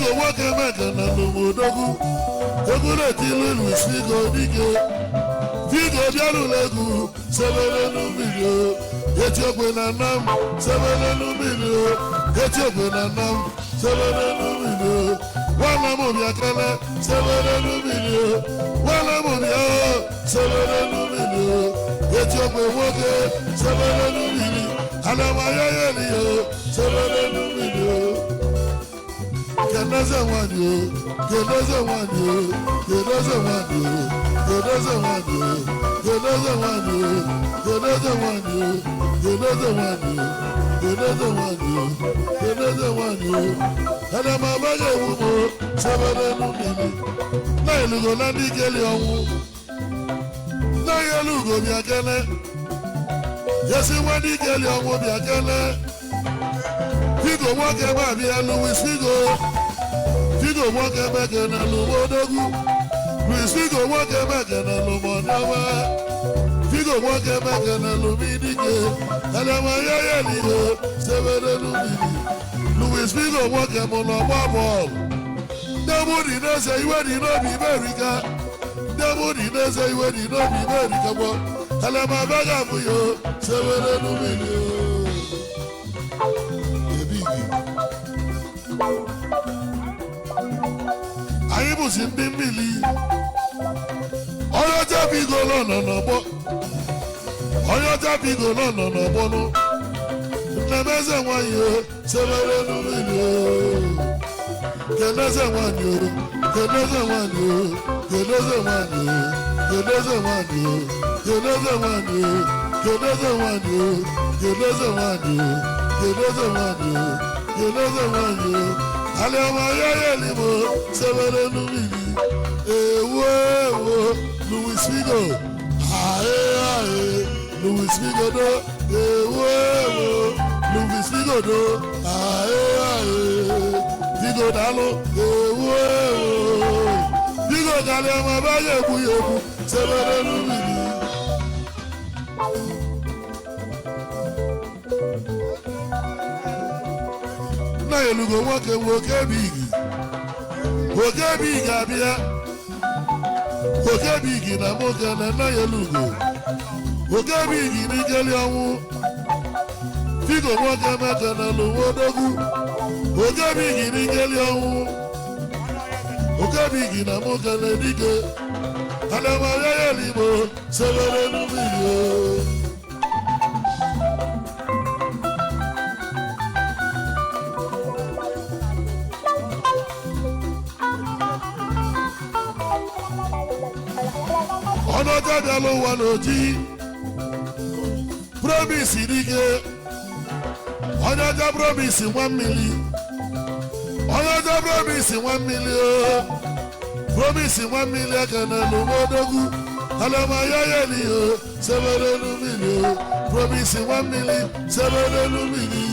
Figo nwoke meke na n'obodogu egwureti ilu Figo dike Figo bịarụla egwu sebere n'mmiri Etiokwe na nam sebere n'mmiri Etiokwe na nam sebere n'mmiri Nwana m bịa kele sebere n'mmiri Nwana m bịa sebere n'mmiri Etiokwe nwoke sebere n'mmiri Anamaya yeliyo sebere n'mmiri Keneze wanyo, keneze wanyo, keneze wanyo, keneze wanyo, keneze wanyo, keneze wanyo, keneze wanyo, keneze wanyo, keneze wanyo. Ana mabaje wumo, sebere n'umini. Na ilugo na ndikeli onwu. Na yelugo biakele. Yesi wandikeli onwu biakele. Figo nwoke ma bịa Louis Figo Figo nwoke meke na Lumodogu Louis Figo nwoke meke na Lumoniama Figo nwoke meke na Lumidike Adama yaya ligo sebere n'umili Louis Figo nwoke mụ n'ọgba bọọlụ Ndemu dị n'eze iwe dị n'obi Amerika Ndemu dị n'eze iwe dị n'obi Amerika gbọ Adama baga mụ yo sebere n'umili anyị bụzi ndị mmiri onye ọcha bigo nọ n'ọgbọ onye ọcha bigo nọ n'ọgbọ Nnemeze nwanyị sebere n'mmiri Keneze nwanyị Keneze nwanyị Keneze nwanyị Keneze nwanyị Keneze nwanyị Keneze nwanyị Keneze nwanyị Keneze nwanyị Keneze nwanyị Aliama yaya limo sebere n'mmiri ewo ewo Louis Figo ae ae Louis Figo do ewo ewo Louis Figo do ae ae Figo dalo ewo ewo Figo kaliama baye buyebu sebere n'mmiri Na yelugo nwoke nwoke bigi abịa Oke bigi na nwoke na yelugo Oke bigi n'ikeli ọnwụ Figo nwoke meke na Lumodogu Oke bigi n'ikeli ọnwụ Oke bigi na nwoke na dike Adama yaya limo sebere n'mmiri Ọnọdụ abịala ụwa n'oji Promise dike Ọnọdụ promise nwa mmiri Ọnọdụ promise nwa mmiri Promise nwa mmiri aka na Lumodogu Adama yaya liyo sebere n'mmiri Promise nwa mmiri sebere n'mmiri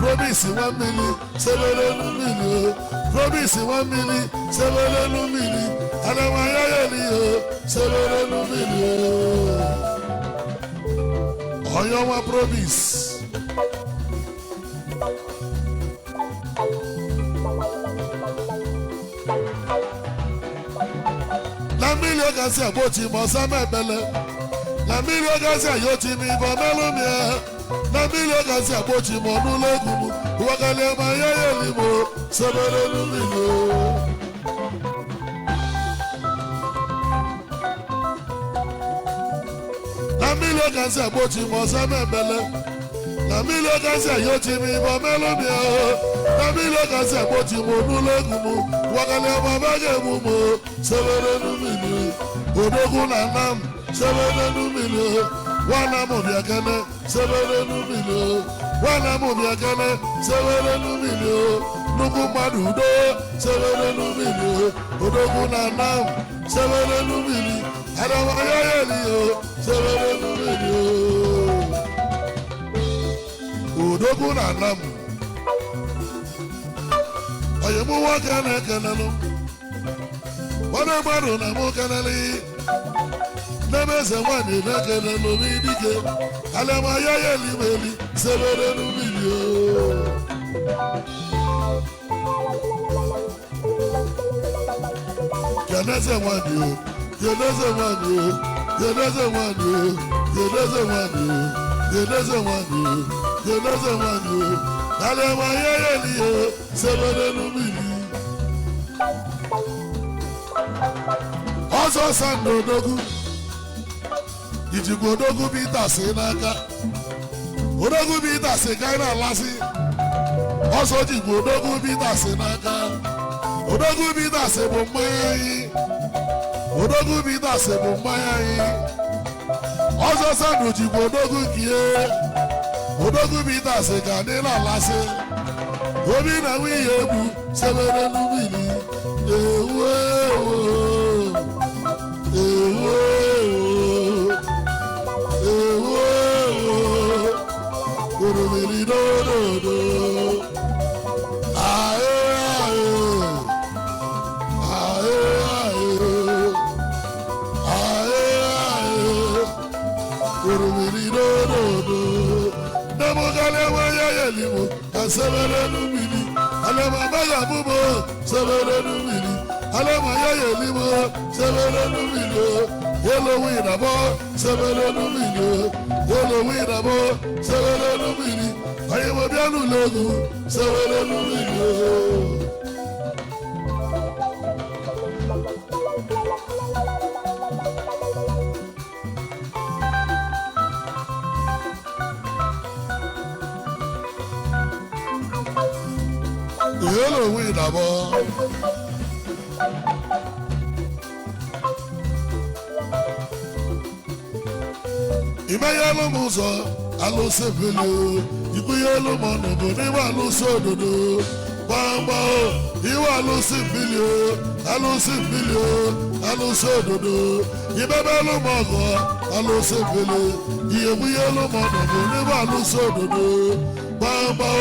Promise nwa mmiri sebere n'mmiri Promise nwa mmiri sebere n'mmiri Adama yaya liyo sebere n'mmiri onye ọnwa Promise na mmiri ọ gasị agbochi ma ọsa ma ebele na mmiri ọ gasị ayọchi m ibe ọmelụm ya na mmiri ọ gasị agbochi ma ọnụụlọ egwu m ụwakalịa ma yaya elimo sebere n'mmiri Na mmiri ọ gasị agbochi ma ọsa ma ebele na mmiri ọ gasị ayọchi m ibe ọmelụm ya na mmiri ọ gasị agbochi ma ọnụụlọ egwu m ụwakalịa ma baga egwu m sebere n'mmiri Odogwu na nam sebere n'mmiri Nwana m bịa kene sebere n'mmiri Nwana m bịa kene sebere n'mmiri Nnukwu mmadụ udo sebere n'mmiri Odogwu na nam sebere n'mmiri Adama yaya liyo sebere n'mmiri Odogwu na nam onye mụ nwoke na-ekenelụ Nwana mmadụ na mụ keneli Nnemeze nwanyị na-ekenelụ n'idike Adama yaya elimeli sebere n'mmiri Keneze Wanyo, Keneze Wanyo, Keneze Wanyo, Keneze Wanyo, Keneze Wanyo, Keneze Wanyo, Alema Yeliyo, Sebele Numili. Ozo Sando Dogu, Ijigo Dogu Bita Senaka, Odogu Bita Sekaina Lasi, Ozo Jigo Dogu Bita Senaka, Odogu Bita Sebomai, Odogu Bita Sebomai, Ozo Sando Jigo Dogu Kie, Odogu Bita Sekanina Lasi, Obina Wiyebu, Sebele Numili, Imayalo Musa, Alo Sepelo, Ibuyalo Monobo, Niwalo Sododo, Bamba, Iwalo Sepelo, Alo Sepelo, Alo Sododo, Ibabalo Mogo, Alo Sepelo, Ibuyalo Monobo, Niwalo Sododo, Bamba,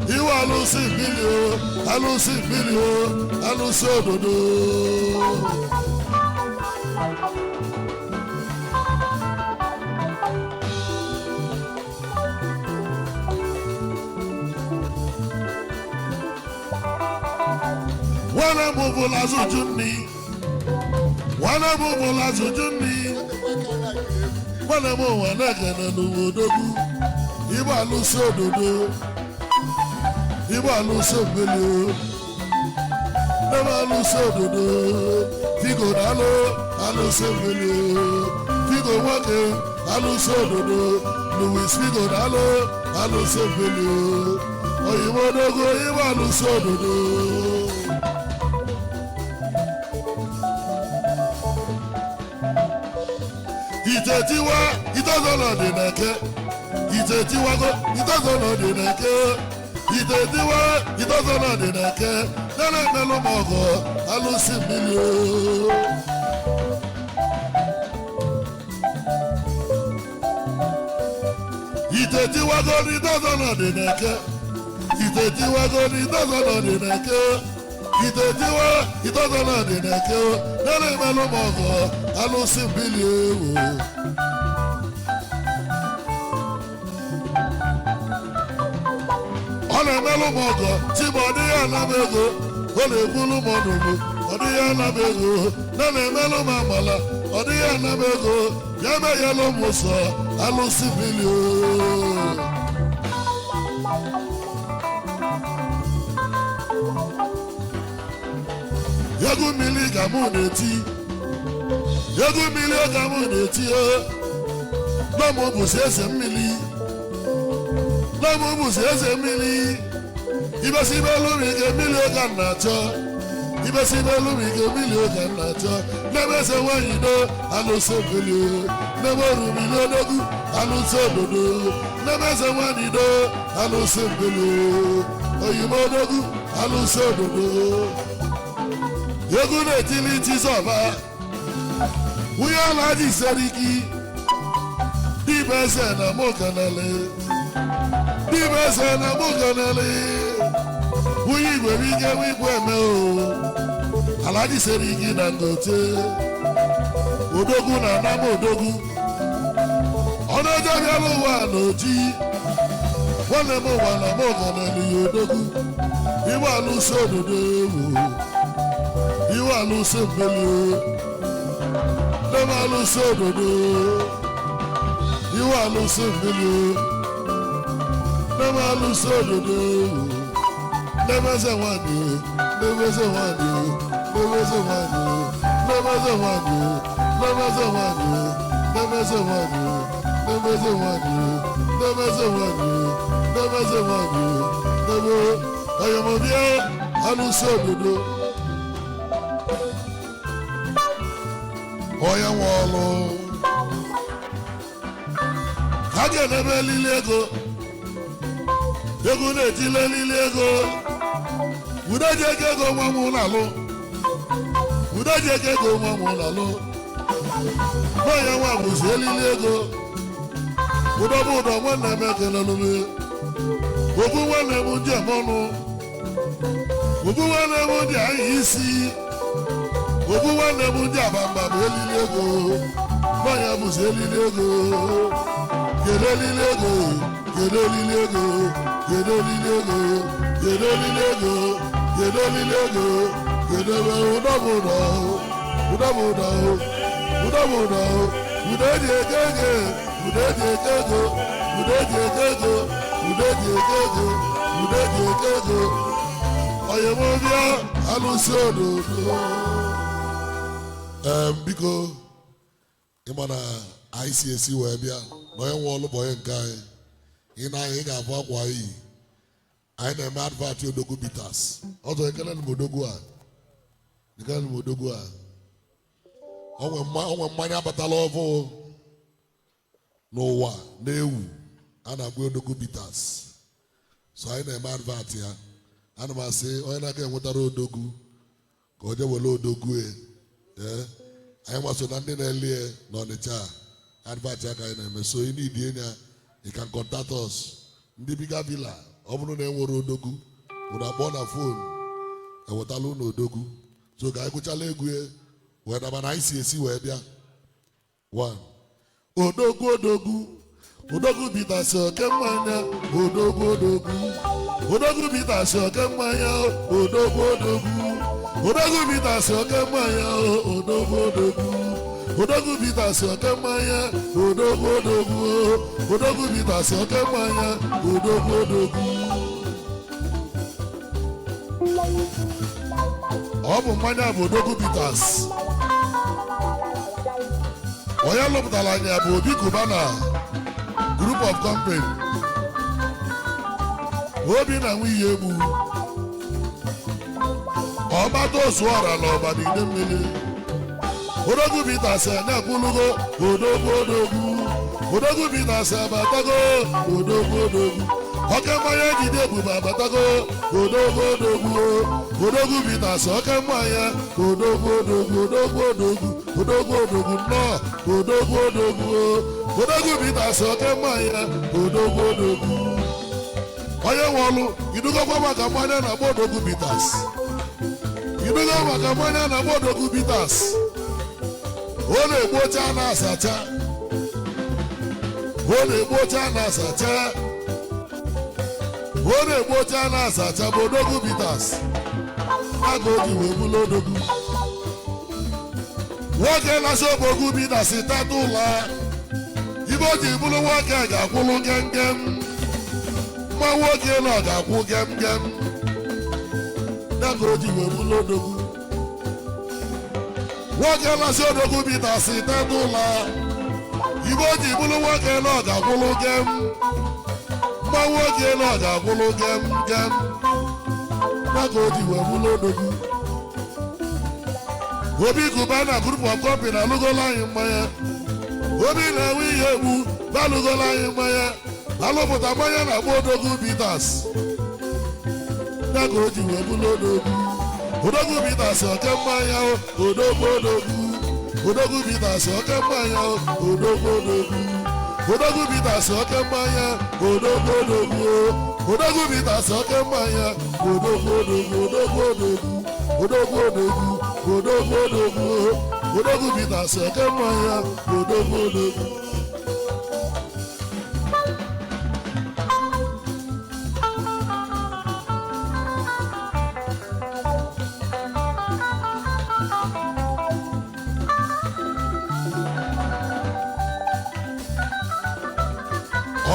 Iwalo Sepelo, Alo Sepelo, Alo Sododo. Wana bubula zujuni, wana bubula zujuni, wana mo wana kana nuwodogu, iba luso dodo, iba luso belo, iba luso dodo, figo dalo, aluso belo, figo wake, aluso dodo, Louis figo dalo, aluso belo, oyiwodogo iba luso dodo. Itetiwa, itazona deneke. Itetiwa go, itazona deneke. Itetiwa, itazona deneke. Nana melo mogo, alusi milio. Itetiwa go, itazona deneke. Itetiwa go, itazona deneke. Itetiwa, itazona deneke. Nana melo mogo, alusi milio. Ole melu mogo, ti bodi ya na mego, ole kulu monumu, odi ya na mego, na melu mamala, odi ya na mego, ya me yelo muso, alusi bilio. Yagu mili gamuneti, yagu mili gamuneti, no mo busese mili. Lamu busese mili, ibe si belumi ke mili okanacho, ibe si belumi ke mili okanacho. Nebe se wanyido aluse bili, nebe rumilo dogu aluse dodo, nebe se wanyido aluse bili, oyimo dogu aluse dodo. Yogu ne tili tisoba, uya laji seriki, ibe se na mokanale. Ibese na muganele, uyi gwebige wigweme o. Aladi serigi na ngote, odogu na namo odogu. Onoja bialu wa noji, wane mo wana muganele odogu. Iwa luso dodo, You are losing value. Never lose ododo. You are losing value. Never lose ododo. Never say one you. Never say one you. Never say one you. Never say one you. Never say one you. Never say one you. Never say one you. Never say one you. Never say one you. Never. I am a dear. I lose ododo. Oya wọlụ ha ga-enebe lili ego ego na-etile lili ego udeji ego nwa mụ n'alụ udeji ego nwa mụ n'alụ n'oya nwa bụzi elili ego ụdọbụ ụdọ nwanne m ekelelụme ogbu nwanne m ndị ọmọnụ ogbu nwanne m ndị ahịa isi ogbu nwanne m ndị abamba bụ elili ego n'ọnya bụzi elili ego kedu elili ego kedu elili ego kedu elili ego kedu elili ego kedu elili ego kedu ebe ụdọbụdọ ụdọbụdọ ụdọbụdọ ude eji eke ego ude eji eke ego ude eji eke ego ude eji eke ego ude eji eke ego oyemobịa alụsị ododo. Biko ịma na anyị si esi wee bịa na onye nwe ọlụ bụ onye nke anyị ị na anyị ga-abụ akwa iyi anyị na-eme advat odogwu bitas ọzọ ekele m odogwu a ekele m odogwu a onwe mmanya abatala ọvụ n'ụwa na-ewu a na-agba odogwu bitas so anyị na-eme advat ya ana m asị onye na-aga enwetara odogwu ka o je were odogwu anyị gbaso na ndị na-elie n'Ọnịcha advat aka anyị na-eme so ị na-edi enya you can contact us ndị biga villa ọ bụrụ na enwere odogwu ụna akpọ na fon ewetala ụlọ odogwu so ka anyị gụchala egwu wee daba na anyị si esi wee bịa odogwu odogwu odogwu bitasị oke mmanya odogwu odogwu odogwu bitasị oke mmanya odogwu odogwu odogwu bitasị oke mmanya odogwu odogwu odogwu bitasị oke mmanya odogwu odogwu odogwu bitasị oke mmanya odogwu odogwu. Ọ bụ mmanya bụ odogwu bitas onye lụpụtara anya bụ Obi Cubana group of company obi na nwunye egbu ọgbata osu ọra na ọbara ide mmiri odogwu bitas na-ekwulugo odogwu odogwu odogwu bitas abatago odogwu odogwu oke mmanya jide ebube abatago odogwu odogwu odogwu bitas oke mmanya odogwu odogwu odogwu odogwu odogwu odogwu nnọọ odogwu odogwu odogwu bitas oke mmanya odogwu odogwu onye nwe ọlụ idugokwa maka mmanya na-agba odogwu bitas idugo maka mmanya na-agba odogwu bitas ọ na-egbocha na-asacha ọ na-egbocha na-asacha ọ na-egbocha na-asacha bụ odogwu bitas aga oji wee bụla odogwu nwoke na-asị odogwu bitas tata ụlọ ibe o ji bụrụ nwoke ga-akwụlụ gengem mma nwoke na ọ ga-akwụ gem aga oji wee bụla odogwu nwoke na-asị odogwu bitas tata ụlọ ibe o ji bụrụ nwoke na ọ ga-akwụlụ gem mma nwoke na ọ ga-akwụlụ gem aga oji wee bụla odogwu. Obi Cubana group of company alụgola anyị mmanya obi na-enwe ihe egbu balụgola anyị mmanya alụpụta mmanya na-agba odogwu bitas aga oji wee bụla odogwu odogwu bitas oke mmanya odogwu odogwu odogwu bitas oke mmanya odogwu odogwu odogwu bitas oke mmanya odogwu odogwu odogwu bitas oke mmanya odogwu odogwu odogwu odogwu odogwu odogwu odogwu odogwu odogwu bitas oke mmanya odogwu odogwu.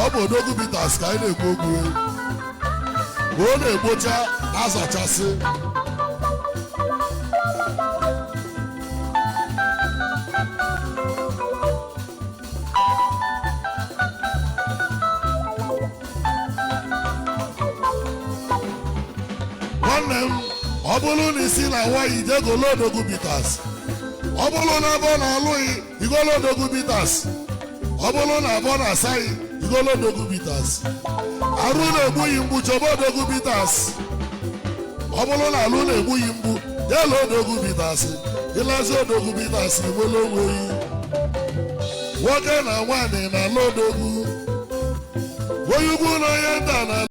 ọ bụ Odogwu Bitters ka anyị na-ekwu okwu ọ na-egbocha azachasị nwanne m ọ bụrụ na isi na Hawaii jegolo Odogwu Bitters ọ bụrụ na abụọ na-alụghị igolo Odogwu Bitters ọ bụrụ na abụọ na-asaghị igolo Odogwu Bitters arụ na-egbughị mgbu chọba Odogwu Bitters ọ bụrụ na alụ na-egbughị mgbu jelo Odogwu Bitters ịlazi Odogwu Bitters igbolo onweghị nwoke na nwaanyị na-alụ Odogwu onye ugwu na onye nta na